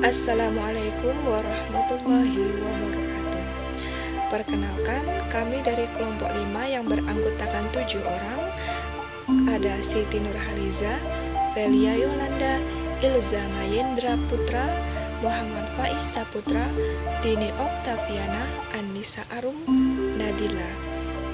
Assalamualaikum warahmatullahi wabarakatuh. Perkenalkan, kami dari kelompok 5 yang beranggotakan 7 orang. Ada Siti Nurhaliza, Velia Yolanda, Ilza Mayendra Putra, Muhammad Faiz Saputra, Dini Oktaviana, Anissa Arum, Nadila.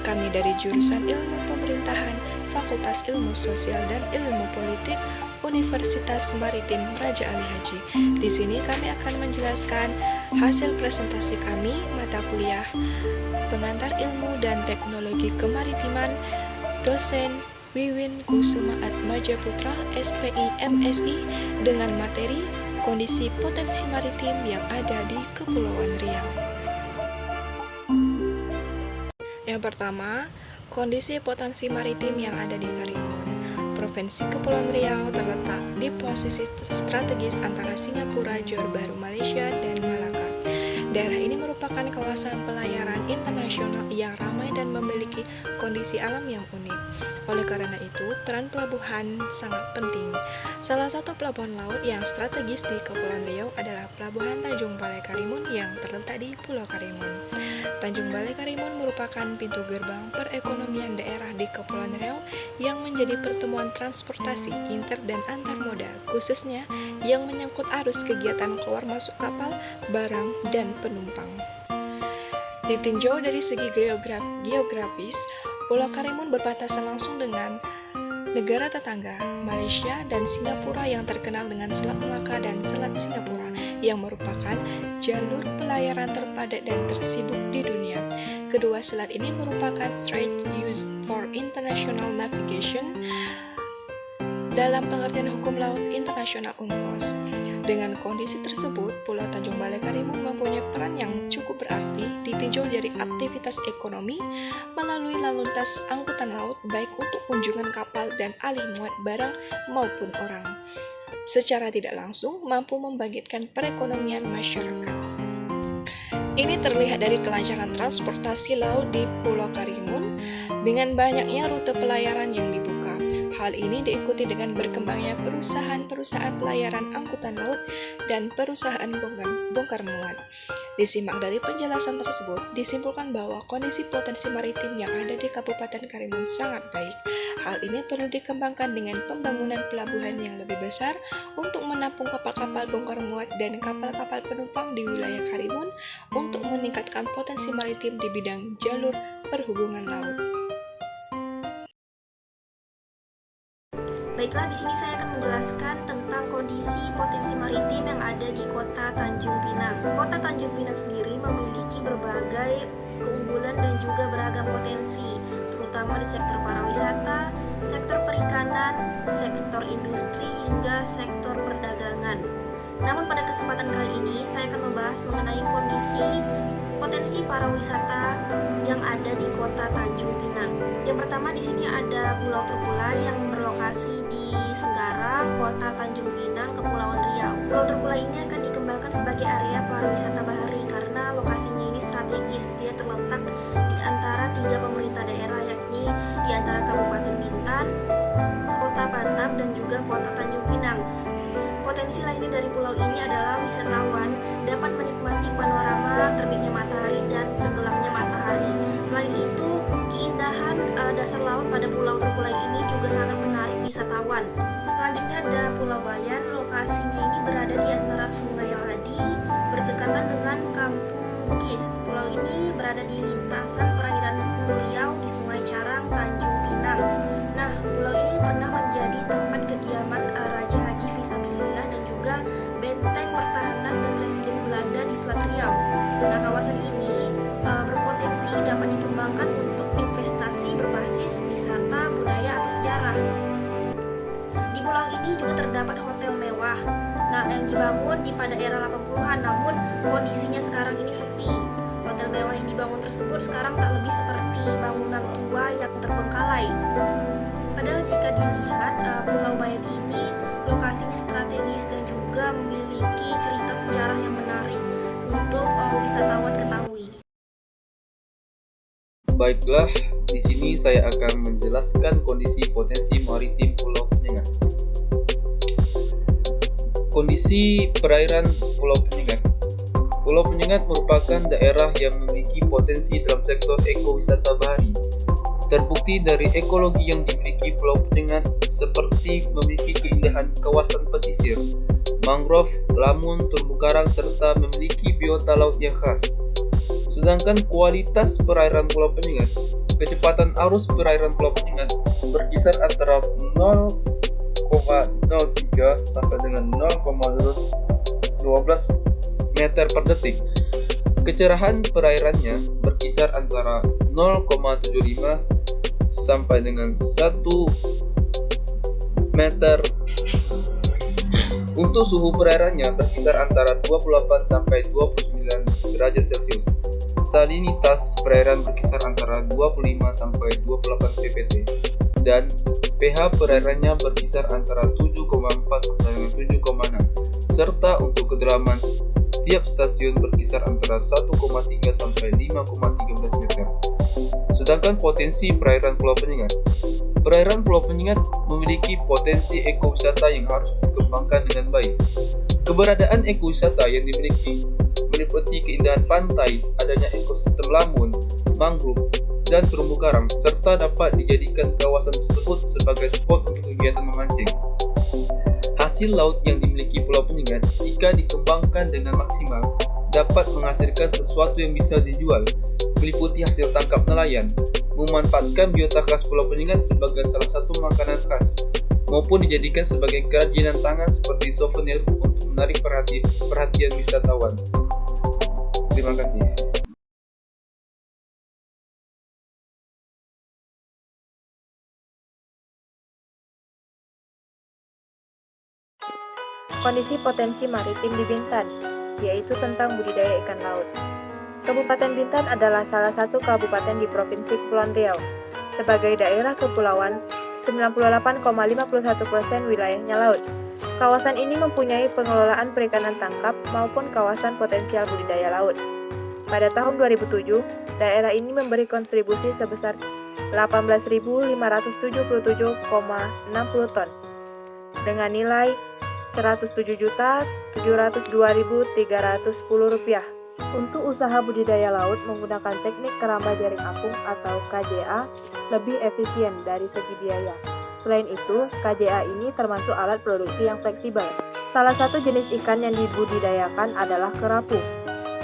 Kami dari jurusan Ilmu Pemerintahan, Fakultas Ilmu Sosial dan Ilmu Politik, Universitas Maritim Raja Ali Haji. Di sini kami akan menjelaskan hasil presentasi kami mata kuliah Pengantar Ilmu dan Teknologi Kemaritiman, dosen Wiwin Kusuma Atmaja Putra, SPI MSI, dengan materi kondisi potensi maritim yang ada di Kepulauan Riau. Yang pertama, kondisi potensi maritim yang ada di Karimun. Provinsi Kepulauan Riau terletak di posisi strategis antara Singapura, Johor Bahru Malaysia, dan Malaka. Daerah ini merupakan kawasan pelayaran internasional yang ramai dan memiliki kondisi alam yang unik. Oleh karena itu, peran pelabuhan sangat penting. Salah satu pelabuhan laut yang strategis di Kepulauan Riau adalah Pelabuhan Tanjung Balai Karimun yang terletak di Pulau Karimun. Tanjung Balai Karimun merupakan pintu gerbang perekonomian daerah di Kepulauan Riau yang menjadi pertemuan transportasi inter dan antar moda, khususnya yang menyangkut arus kegiatan keluar masuk kapal, barang, dan penumpang. Ditinjau dari segi geografis, Pulau Karimun berbatasan langsung dengan negara tetangga, Malaysia dan Singapura yang terkenal dengan Selat Melaka dan Selat Singapura, yang merupakan jalur pelayaran terpadat dan tersibuk di dunia. Kedua selat ini merupakan strait used for international navigation dalam pengertian hukum laut internasional UNCLOS. Dengan kondisi tersebut, Pulau Tanjung Balai Karimun mempunyai peran yang cukup berarti ditinjau dari aktivitas ekonomi melalui lalu lintas angkutan laut baik untuk kunjungan kapal dan alih muat barang maupun orang. Secara tidak langsung mampu membangkitkan perekonomian masyarakat. Ini terlihat dari kelancaran transportasi laut di Pulau Karimun dengan banyaknya rute pelayaran yang dibuka. Hal ini diikuti dengan berkembangnya perusahaan-perusahaan pelayaran angkutan laut dan perusahaan bongkar muat. Disimak dari penjelasan tersebut, disimpulkan bahwa kondisi potensi maritim yang ada di Kabupaten Karimun sangat baik. Hal ini perlu dikembangkan dengan pembangunan pelabuhan yang lebih besar untuk menampung kapal-kapal bongkar muat dan kapal-kapal penumpang di wilayah Karimun untuk meningkatkan potensi maritim di bidang jalur perhubungan laut. Baiklah, di sini saya akan menjelaskan tentang kondisi potensi maritim yang ada di Kota Tanjung Pinang. Kota Tanjung Pinang sendiri memiliki berbagai keunggulan dan juga beragam potensi, terutama di sektor pariwisata, sektor perikanan, sektor industri, hingga sektor perdagangan. Namun pada kesempatan kali ini saya akan membahas mengenai kondisi potensi pariwisata yang ada di Kota Tanjung Pinang. Yang pertama di sini ada Pulau Terpulau yang berlokasi di Senggarang, Kota Tanjung Pinang, Kepulauan Riau. Pulau Terpulau ini akan dikembangkan sebagai area pariwisata bahari karena lokasinya ini strategis. Dia terletak di antara 3 pemerintah daerah, yakni di antara Kabupaten Bintan, Kota Batam, dan juga Kota Tanjung Pinang. Potensi lainnya dari pulau ini adalah wisatawan dapat menikmati panorama terbitnya matahari dan tenggelamnya matahari. Selain itu, keindahan dasar laut pada Pulau Terpulau ini juga sangat menarik wisatawan. Selanjutnya ada Pulau Bayan. Lokasinya ini berada di antara Sungai Ladi berdekatan dengan Kampung Bugis. Pulau ini berada di lintasan perairan Pulau Riau di Sungai Carang, Tanjung Pinang. Nah, pulau ini pernah menjadi tempat kediaman Raja Haji Fisabilillah dan juga benteng pertahanan dan residen Belanda di Selat Riau. Nah, kawasan ini berpotensi dapat dikembangkan untuk investasi berbasis wisata, budaya, atau sejarah. Di pulau ini juga terdapat hotel mewah. Nah, yang dibangun pada era 80-an, namun kondisinya sekarang ini sepi. Hotel mewah yang dibangun tersebut sekarang tak lebih seperti bangunan tua yang terbengkalai. Padahal jika dilihat, Pulau Bayan ini lokasinya strategis dan juga memiliki cerita sejarah yang menarik untuk wisatawan ketahui. Baiklah, di sini saya akan menjelaskan kondisi potensi maritim Pulau Penyengat. Kondisi perairan Pulau Penyengat. Pulau Penyengat merupakan daerah yang memiliki potensi dalam sektor ekowisata bahari. Terbukti dari ekologi yang dimiliki Pulau Penyengat seperti memiliki keindahan kawasan pesisir, mangrove, lamun, terumbu karang, serta memiliki biota laut yang khas. Sedangkan kualitas perairan Pulau Penyengat, kecepatan arus perairan Pulau Penyengat berkisar antara 0,03 sampai dengan 0,12 meter per detik. Kecerahan perairannya berkisar antara 0,75 sampai dengan 1 meter. Untuk suhu perairannya berkisar antara 28 sampai 29 derajat Celcius. Salinitas perairan berkisar antara 25 sampai 28 ppt dan pH perairannya berkisar antara 7,4 sampai dengan 7,6 serta untuk kedalaman tiap stasiun berkisar antara 1,3 sampai 5,13 meter. Sedangkan potensi perairan Pulau Penyengat. Perairan Pulau Penyengat memiliki potensi ekowisata yang harus dikembangkan dengan baik. Keberadaan ekowisata yang dimiliki meliputi keindahan pantai, adanya ekosistem lamun, mangrove, dan terumbu karang, serta dapat dijadikan kawasan tersebut sebagai spot untuk kegiatan memancing. Hasil laut yang dimiliki Pulau Penyengat jika dikembangkan dengan maksimal dapat menghasilkan sesuatu yang bisa dijual, meliputi hasil tangkap nelayan, memanfaatkan biota khas Pulau Penyengat sebagai salah satu makanan khas, maupun dijadikan sebagai kerajinan tangan seperti souvenir untuk menarik perhatian wisatawan. Terima kasih. Kondisi potensi maritim di Bintan, yaitu tentang budidaya ikan laut. Kabupaten Bintan adalah salah satu kabupaten di Provinsi Kepulauan Riau. Sebagai daerah kepulauan, 98,51% wilayahnya laut. Kawasan ini mempunyai pengelolaan perikanan tangkap maupun kawasan potensial budidaya laut. Pada tahun 2007, daerah ini memberi kontribusi sebesar 18.577,60 ton dengan nilai Rp107.702.310. Untuk usaha budidaya laut menggunakan teknik keramba jaring apung atau KJA lebih efisien dari segi biaya. Selain itu, KJA ini termasuk alat produksi yang fleksibel. Salah satu jenis ikan yang dibudidayakan adalah kerapu.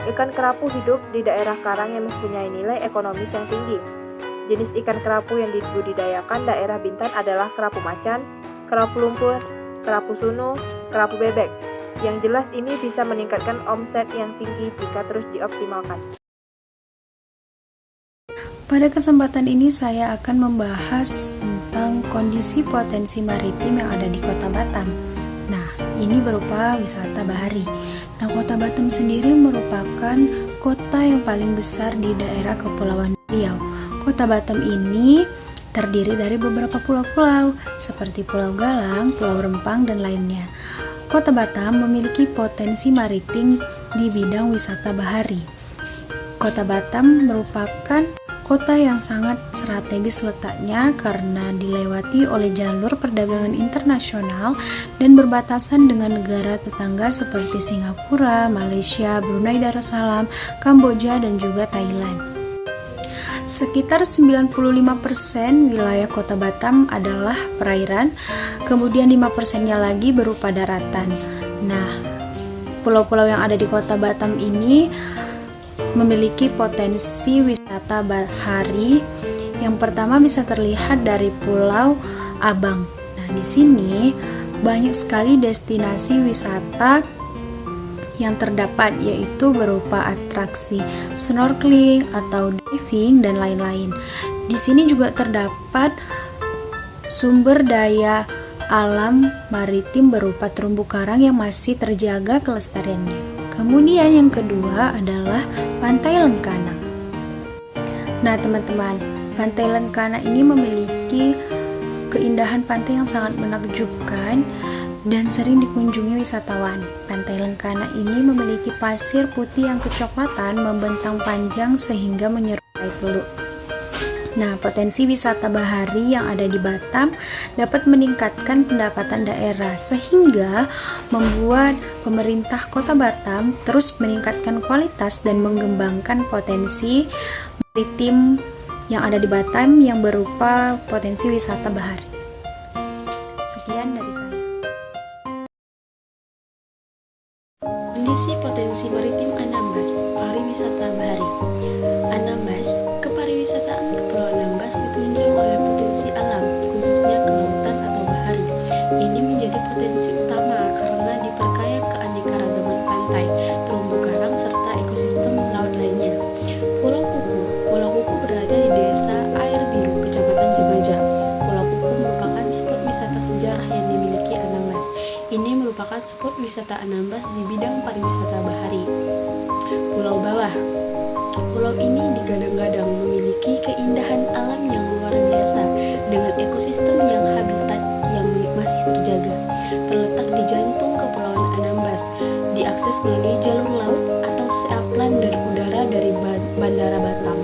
Ikan kerapu hidup di daerah karang yang mempunyai nilai ekonomis yang tinggi. Jenis ikan kerapu yang dibudidayakan daerah Bintan adalah kerapu macan, kerapu lumpur, kerapu sunu, kerapu bebek. Yang jelas ini bisa meningkatkan omset yang tinggi jika terus dioptimalkan. Pada kesempatan ini saya akan membahas tentang kondisi potensi maritim yang ada di Kota Batam. Nah, ini berupa wisata bahari. Nah, Kota Batam sendiri merupakan kota yang paling besar di daerah Kepulauan Riau. Kota Batam ini terdiri dari beberapa pulau-pulau seperti Pulau Galang, Pulau Rempang, dan lainnya. Kota Batam memiliki potensi maritim di bidang wisata bahari. Kota Batam merupakan kota yang sangat strategis letaknya karena dilewati oleh jalur perdagangan internasional dan berbatasan dengan negara tetangga seperti Singapura, Malaysia, Brunei Darussalam, Kamboja, dan juga Thailand. Sekitar 95% wilayah Kota Batam adalah perairan, kemudian 5%-nya lagi berupa daratan. Nah, pulau-pulau yang ada di Kota Batam ini memiliki potensi wisata bahari. Yang pertama bisa terlihat dari Pulau Abang. Nah, di sini banyak sekali destinasi wisata yang terdapat, yaitu berupa atraksi snorkeling atau diving dan lain-lain. Di sini juga terdapat sumber daya alam maritim berupa terumbu karang yang masih terjaga kelestariannya. Kemudian yang kedua adalah Pantai Lengkana. Nah, teman-teman, Pantai Lengkana ini memiliki keindahan pantai yang sangat menakjubkan dan sering dikunjungi wisatawan. Pantai Lengkana ini memiliki pasir putih yang kecoklatan membentang panjang sehingga menyerupai teluk. Nah, potensi wisata bahari yang ada di Batam dapat meningkatkan pendapatan daerah sehingga membuat pemerintah Kota Batam terus meningkatkan kualitas dan mengembangkan potensi maritim yang ada di Batam yang berupa potensi wisata bahari. Sekian dari saya. Kondisi potensi maritim Anambas, pariwisata bahari. Anambas, kepariwisataan Kepulauan Anambas ditunjang oleh potensi alam, khususnya kelautan atau bahari. Ini menjadi potensi utama karena diperkaya keanekaragaman pantai, terumbu karang, serta ekosistem laut lainnya. Pulau Kuku berada di desa Air Biru, Kecamatan Jemaja. Pulau Kuku merupakan spot wisata sejarah yang dimiliki Anambas. Ini merupakan spot wisata Anambas di bidang pariwisata bahari. Pulau Bawah. Pulau ini digadang-gadang memiliki keindahan alam yang luar biasa dengan ekosistem yang habitat yang masih terjaga. Terletak di jantung Kepulauan Anambas, diakses melalui jalur laut atau seaplan dan udara dari Bandara Batam.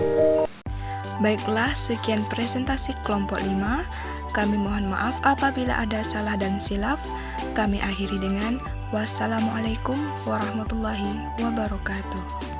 Baiklah, sekian presentasi kelompok 5. Kami mohon maaf apabila ada salah dan silaf. Kami akhiri dengan wassalamualaikum warahmatullahi wabarakatuh.